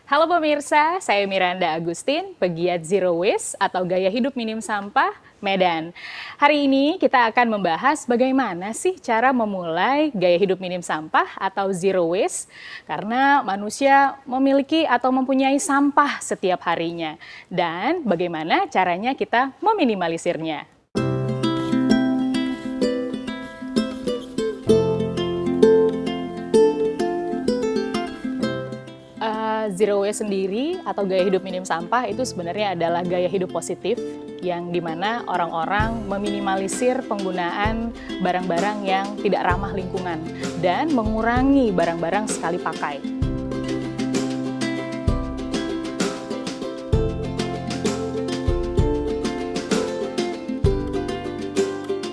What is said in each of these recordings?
Halo pemirsa, saya Miranda Agustin, pegiat Zero Waste atau Gaya Hidup Minim Sampah, Medan. Hari ini kita akan membahas bagaimana sih cara memulai gaya hidup minim sampah atau Zero Waste, karena manusia memiliki atau mempunyai sampah setiap harinya, dan bagaimana caranya kita meminimalisirnya. Zero waste sendiri atau gaya hidup minim sampah itu sebenarnya adalah gaya hidup positif yang dimana orang-orang meminimalisir penggunaan barang-barang yang tidak ramah lingkungan dan mengurangi barang-barang sekali pakai.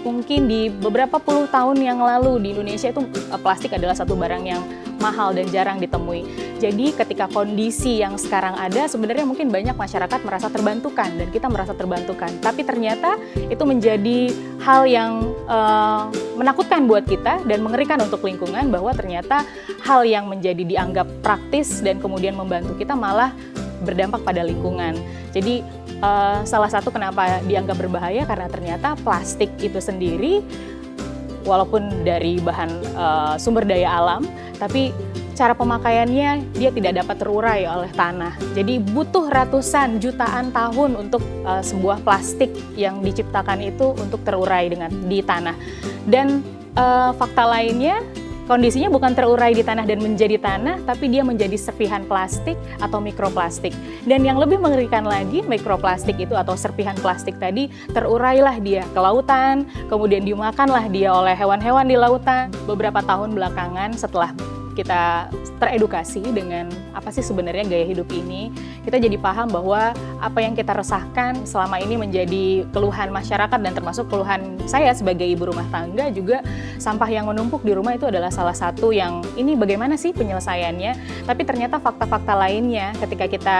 Mungkin di beberapa puluh tahun yang lalu di Indonesia itu plastik adalah satu barang yang mahal dan jarang ditemui. Jadi ketika kondisi yang sekarang ada, sebenarnya mungkin banyak masyarakat merasa terbantukan dan kita merasa terbantukan. Tapi ternyata itu menjadi hal yang menakutkan buat kita dan mengerikan untuk lingkungan, bahwa ternyata hal yang menjadi dianggap praktis dan kemudian membantu kita malah berdampak pada lingkungan. Jadi salah satu kenapa dianggap berbahaya karena ternyata plastik itu sendiri walaupun dari bahan sumber daya alam, tapi cara pemakaiannya dia tidak dapat terurai oleh tanah. Jadi butuh ratusan jutaan tahun untuk sebuah plastik yang diciptakan itu untuk terurai di tanah. Dan fakta lainnya, kondisinya bukan terurai di tanah dan menjadi tanah, tapi dia menjadi serpihan plastik atau mikroplastik. Dan yang lebih mengerikan lagi, mikroplastik itu atau serpihan plastik tadi terurailah dia ke lautan, kemudian dimakanlah dia oleh hewan-hewan di lautan. Beberapa tahun belakangan setelah kita teredukasi dengan apa sih sebenarnya gaya hidup ini, kita jadi paham bahwa apa yang kita resahkan selama ini menjadi keluhan masyarakat dan termasuk keluhan saya sebagai ibu rumah tangga juga, sampah yang menumpuk di rumah itu adalah salah satu yang ini bagaimana sih penyelesaiannya. Tapi ternyata fakta-fakta lainnya ketika kita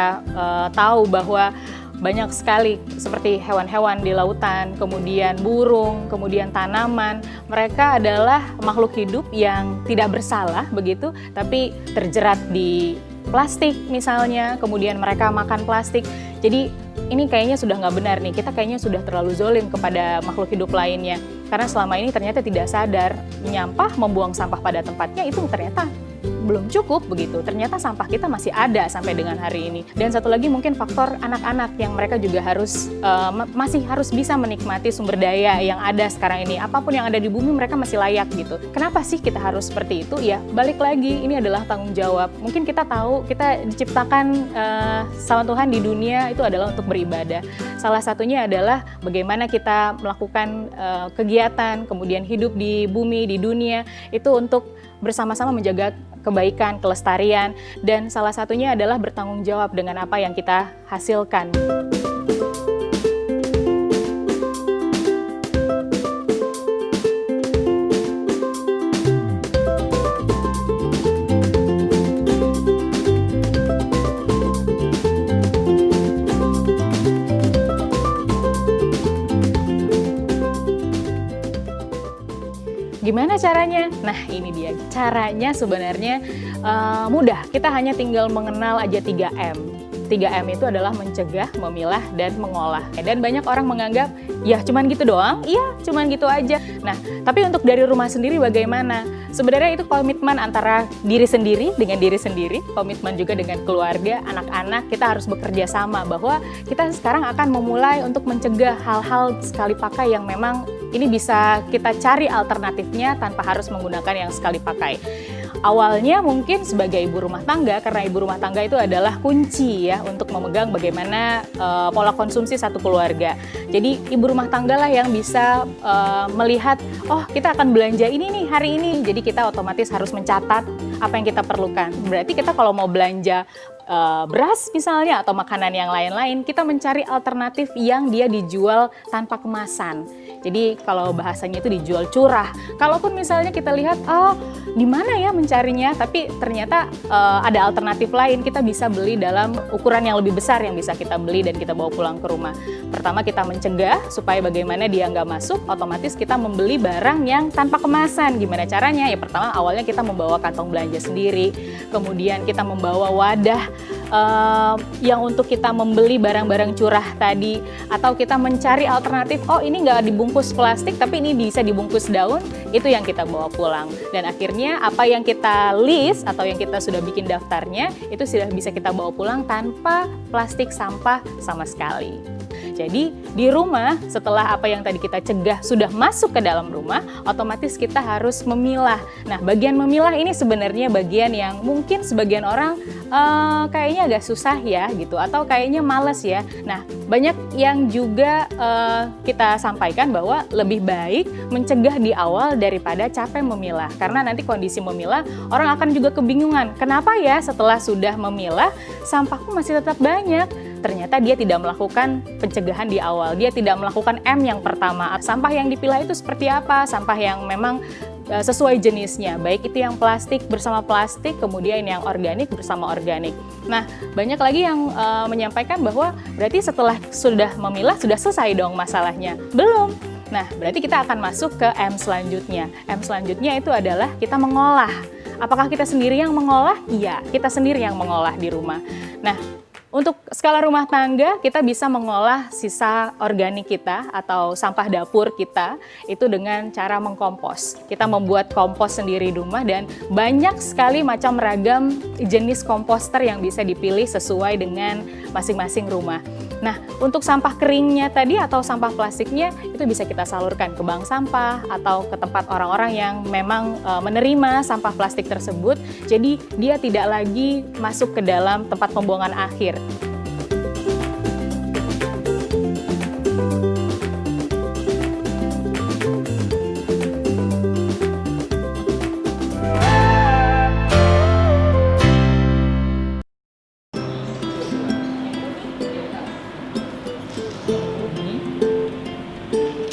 tahu bahwa banyak sekali seperti hewan-hewan di lautan, kemudian burung, kemudian tanaman. Mereka adalah makhluk hidup yang tidak bersalah begitu, tapi terjerat di plastik misalnya, kemudian mereka makan plastik. Jadi ini kayaknya sudah nggak benar nih, kita kayaknya sudah terlalu zolim kepada makhluk hidup lainnya. Karena selama ini ternyata tidak sadar, menyampah, membuang sampah pada tempatnya itu ternyata belum cukup begitu. Ternyata sampah kita masih ada sampai dengan hari ini. Dan satu lagi mungkin faktor anak-anak yang mereka juga masih harus bisa menikmati sumber daya yang ada sekarang ini. Apapun yang ada di bumi mereka masih layak gitu. Kenapa sih kita harus seperti itu? Ya balik lagi, ini adalah tanggung jawab. Mungkin kita tahu kita diciptakan sama Tuhan di dunia itu adalah untuk beribadah. Salah satunya adalah bagaimana kita melakukan kegiatan, kemudian hidup di bumi, di dunia, itu untuk bersama-sama menjaga kebaikan, kelestarian, dan salah satunya adalah bertanggung jawab dengan apa yang kita hasilkan. Gimana caranya? Nah ini dia, caranya sebenarnya mudah, kita hanya tinggal mengenal aja 3M. 3M itu adalah mencegah, memilah, dan mengolah. Dan banyak orang menganggap, ya cuman gitu doang? Iya, cuman gitu aja. Nah, tapi untuk dari rumah sendiri bagaimana? Sebenarnya itu komitmen antara diri sendiri dengan diri sendiri, komitmen juga dengan keluarga, anak-anak, kita harus bekerja sama bahwa kita sekarang akan memulai untuk mencegah hal-hal sekali pakai yang memang ini bisa kita cari alternatifnya tanpa harus menggunakan yang sekali pakai. Awalnya mungkin sebagai ibu rumah tangga, karena ibu rumah tangga itu adalah kunci ya untuk memegang bagaimana pola konsumsi satu keluarga. Jadi ibu rumah tangga lah yang bisa melihat, oh kita akan belanja ini nih hari ini. Jadi kita otomatis harus mencatat apa yang kita perlukan. Berarti kita kalau mau belanja beras misalnya atau makanan yang lain-lain, kita mencari alternatif yang dia dijual tanpa kemasan. Jadi kalau bahasanya itu dijual curah. Kalaupun misalnya kita lihat, oh di mana ya mencarinya, tapi ternyata ada alternatif lain, kita bisa beli dalam ukuran yang lebih besar yang bisa kita beli dan kita bawa pulang ke rumah. Pertama kita mencegah supaya bagaimana dia nggak masuk, otomatis kita membeli barang yang tanpa kemasan. Gimana caranya? Ya pertama awalnya kita membawa kantong belanja sendiri, kemudian kita membawa wadah yang untuk kita membeli barang-barang curah tadi, atau kita mencari alternatif, oh ini nggak dibungkus plastik tapi ini bisa dibungkus daun, itu yang kita bawa pulang. Dan akhirnya apa yang kita list atau yang kita sudah bikin daftarnya, itu sudah bisa kita bawa pulang tanpa plastik sampah sama sekali. Jadi di rumah setelah apa yang tadi kita cegah sudah masuk ke dalam rumah, otomatis kita harus memilah. Nah, bagian memilah ini sebenarnya bagian yang mungkin sebagian orang kayaknya agak susah ya gitu, atau kayaknya males ya. Nah, banyak yang juga kita sampaikan bahwa lebih baik mencegah di awal daripada capek memilah. Karena nanti kondisi memilah, orang akan juga kebingungan. Kenapa ya setelah sudah memilah, sampahku masih tetap banyak? Ternyata dia tidak melakukan pencegahan di awal, dia tidak melakukan M yang pertama. Sampah yang dipilah itu seperti apa? Sampah yang memang sesuai jenisnya, baik itu yang plastik bersama plastik, kemudian yang organik bersama organik. Nah, banyak lagi yang menyampaikan bahwa berarti setelah sudah memilah, sudah selesai dong masalahnya. Belum. Nah, berarti kita akan masuk ke M selanjutnya. M selanjutnya itu adalah kita mengolah. Apakah kita sendiri yang mengolah? Iya, kita sendiri yang mengolah di rumah. Nah, untuk skala rumah tangga, kita bisa mengolah sisa organik kita atau sampah dapur kita itu dengan cara mengkompos. Kita membuat kompos sendiri di rumah dan banyak sekali macam ragam jenis komposter yang bisa dipilih sesuai dengan masing-masing rumah. Nah, untuk sampah keringnya tadi atau sampah plastiknya itu bisa kita salurkan ke bank sampah atau ke tempat orang-orang yang memang menerima sampah plastik tersebut. Jadi dia tidak lagi masuk ke dalam tempat pembuangan akhir.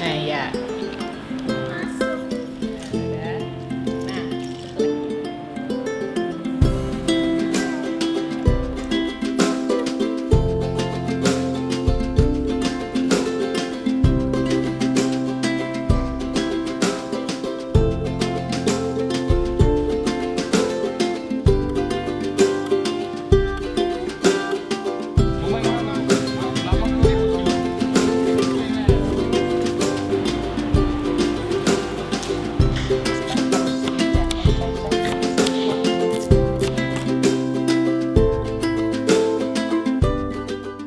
Nah, ya.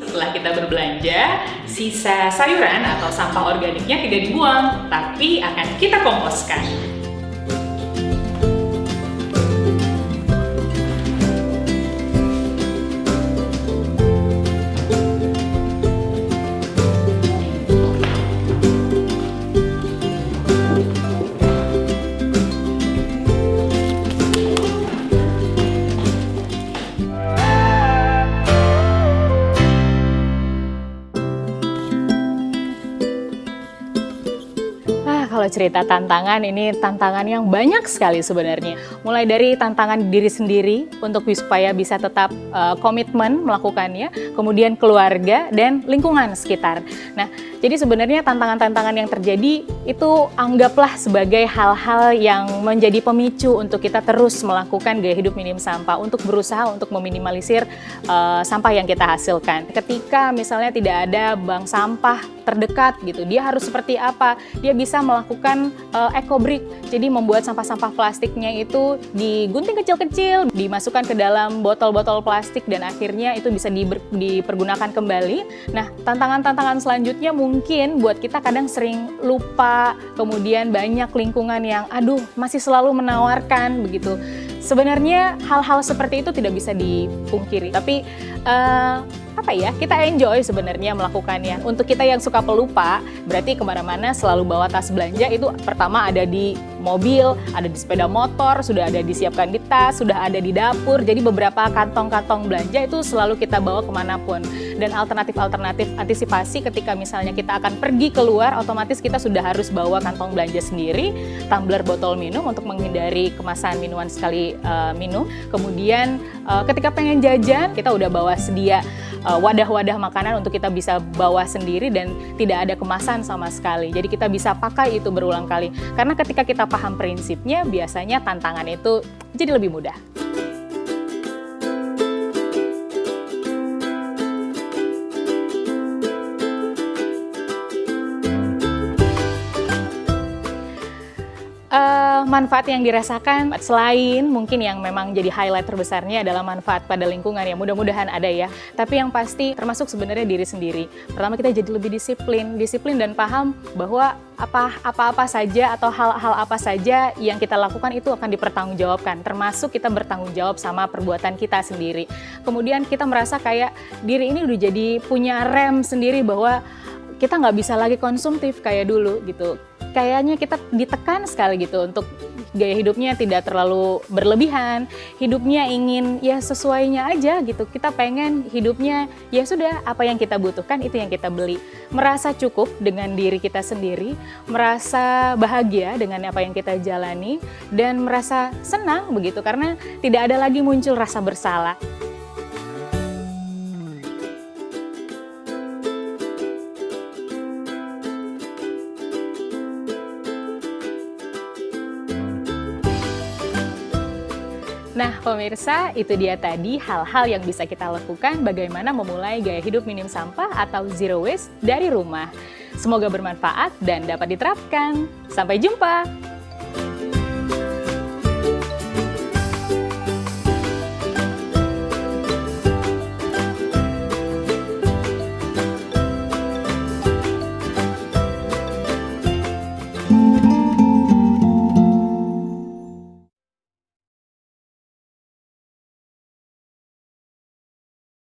Setelah kita berbelanja, sisa sayuran atau sampah organiknya tidak dibuang, tapi akan kita komposkan. Kalau cerita tantangan, ini tantangan yang banyak sekali sebenarnya. Mulai dari tantangan diri sendiri untuk supaya bisa tetap komitmen melakukannya, kemudian keluarga dan lingkungan sekitar. Nah, jadi sebenarnya tantangan-tantangan yang terjadi itu anggaplah sebagai hal-hal yang menjadi pemicu untuk kita terus melakukan gaya hidup minim sampah, untuk berusaha untuk meminimalisir sampah yang kita hasilkan. Ketika misalnya tidak ada bank sampah terdekat gitu, dia harus seperti apa? Dia bisa melakukan eco-brick, jadi membuat sampah-sampah plastiknya itu digunting kecil-kecil, dimasukkan ke dalam botol-botol plastik dan akhirnya itu bisa dipergunakan kembali. Nah, tantangan-tantangan selanjutnya mungkin buat kita kadang sering lupa, kemudian banyak lingkungan yang masih selalu menawarkan begitu. Sebenarnya hal-hal seperti itu tidak bisa dipungkiri, tapi kita enjoy sebenarnya melakukannya. Untuk kita yang suka pelupa, berarti kemana-mana selalu bawa tas belanja itu pertama ada di mobil, ada di sepeda motor, sudah ada disiapkan di tas, sudah ada di dapur. Jadi beberapa kantong-kantong belanja itu selalu kita bawa kemanapun. Dan alternatif-alternatif antisipasi ketika misalnya kita akan pergi keluar, otomatis kita sudah harus bawa kantong belanja sendiri, tumbler botol minum untuk menghindari kemasan minuman sekali minum. Kemudian ketika pengen jajan, kita udah bawa sedia wadah-wadah makanan untuk kita bisa bawa sendiri dan tidak ada kemasan sama sekali. Jadi kita bisa pakai itu berulang kali. Karena ketika kita paham prinsipnya, biasanya tantangan itu jadi lebih mudah. manfaat yang dirasakan selain mungkin yang memang jadi highlight terbesarnya adalah manfaat pada lingkungan ya, mudah-mudahan ada ya. Tapi yang pasti termasuk sebenarnya diri sendiri. Pertama kita jadi lebih disiplin dan paham bahwa apa-apa saja atau hal-hal apa saja yang kita lakukan itu akan dipertanggungjawabkan, termasuk kita bertanggung jawab sama perbuatan kita sendiri. Kemudian kita merasa kayak diri ini udah jadi punya rem sendiri bahwa kita nggak bisa lagi konsumtif kayak dulu gitu. Kayaknya kita ditekan sekali gitu untuk gaya hidupnya tidak terlalu berlebihan, hidupnya ingin ya sesuainya aja gitu. Kita pengen hidupnya ya sudah apa yang kita butuhkan itu yang kita beli. Merasa cukup dengan diri kita sendiri, merasa bahagia dengan apa yang kita jalani, dan merasa senang begitu karena tidak ada lagi muncul rasa bersalah. Nah, pemirsa, itu dia tadi hal-hal yang bisa kita lakukan bagaimana memulai gaya hidup minim sampah atau zero waste dari rumah. Semoga bermanfaat dan dapat diterapkan. Sampai jumpa!